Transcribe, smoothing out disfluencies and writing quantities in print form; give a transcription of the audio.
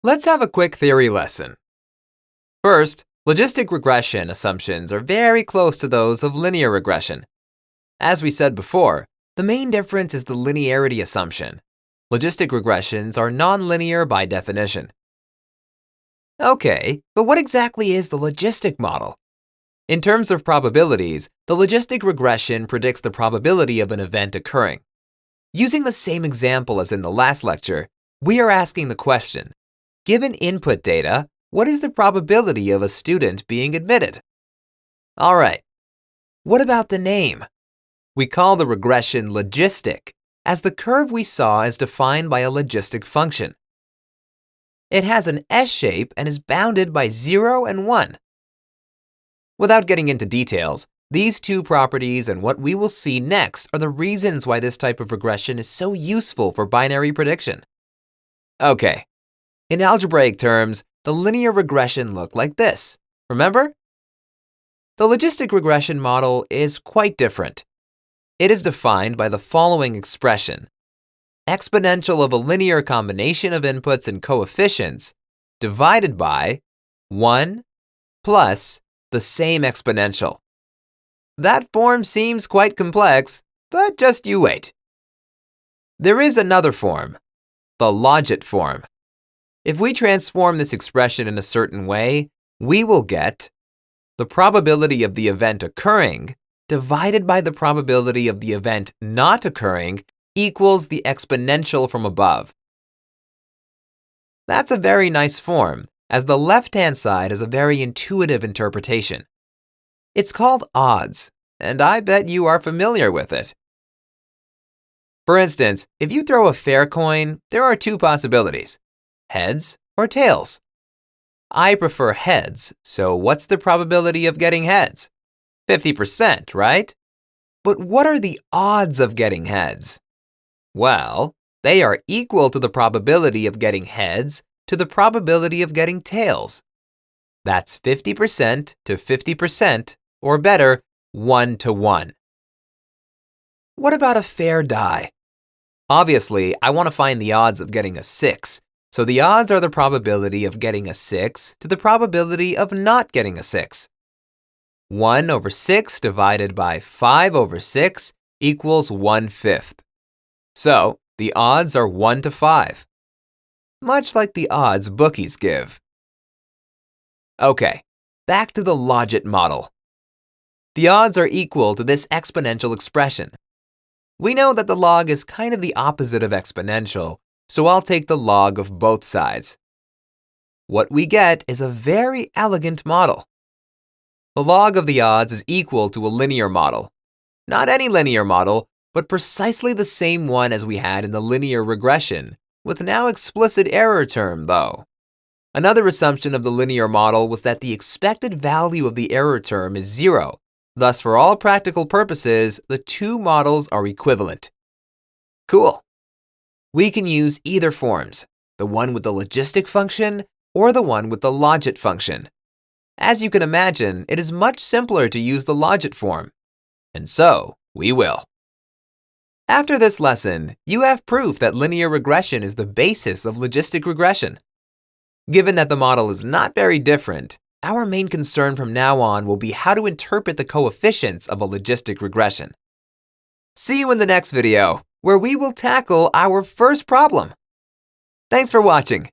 Let's have a quick theory lesson. First, logistic regression assumptions are very close to those of linear regression. As we said before, the main difference is the linearity assumption. Logistic regressions are nonlinear by definition. Okay, but what exactly is the logistic model? In terms of probabilities, the logistic regression predicts the probability of an event occurring. Using the same example as in the last lecture, we are asking the question, given input data, what is the probability of a student being admitted? All right, what about the name? We call the regression logistic, as the curve we saw is defined by a logistic function. It has an S-shape and is bounded by 0 and 1. Without getting into details, these two properties and what we will see next are the reasons why this type of regression is so useful for binary prediction. Okay, in algebraic terms, the linear regression looked like this. Remember? The logistic regression model is quite different. It is defined by the following expression: exponential of a linear combination of inputs and coefficients divided by 1 plus the same exponential. That form seems quite complex, but just you wait. There is another form, the Logit form. If we transform this expression in a certain way, we will get the probability of the event occurring divided by the probability of the event not occurring equals the exponential from above. That's a very nice form, as the left-hand side is a very intuitive interpretation. It's called odds, and I bet you are familiar with it. For instance, if you throw a fair coin, there are two possibilities: heads or tails. I prefer heads, so what's the probability of getting heads? 50%, right? But what are the odds of getting heads? Well, they are equal to the probability of getting heads to the probability of getting tails. That's 50% to 50%, or better, 1 to 1. What about a fair die? Obviously, I want to find the odds of getting a 6, so the odds are the probability of getting a 6 to the probability of not getting a 6. 1 over 6 divided by 5 over 6 equals 1/5. So, the odds are 1 to 5. Much like the odds bookies give. Okay, back to the Logit model. The odds are equal to this exponential expression. We know that the log is kind of the opposite of exponential, so I'll take the log of both sides. What we get is a very elegant model. The log of the odds is equal to a linear model. Not any linear model, but precisely the same one as we had in the linear regression, with now explicit error term though. Another assumption of the linear model was that the expected value of the error term is 0. Thus, for all practical purposes, the two models are equivalent. Cool. We can use either forms, the one with the logistic function or the one with the Logit function. As you can imagine, it is much simpler to use the Logit form. And so, we will. After this lesson, you have proof that linear regression is the basis of logistic regression. Given that the model is not very different, our main concern from now on will be how to interpret the coefficients of a logistic regression. See you in the next video, where we will tackle our first problem. Thanks for watching.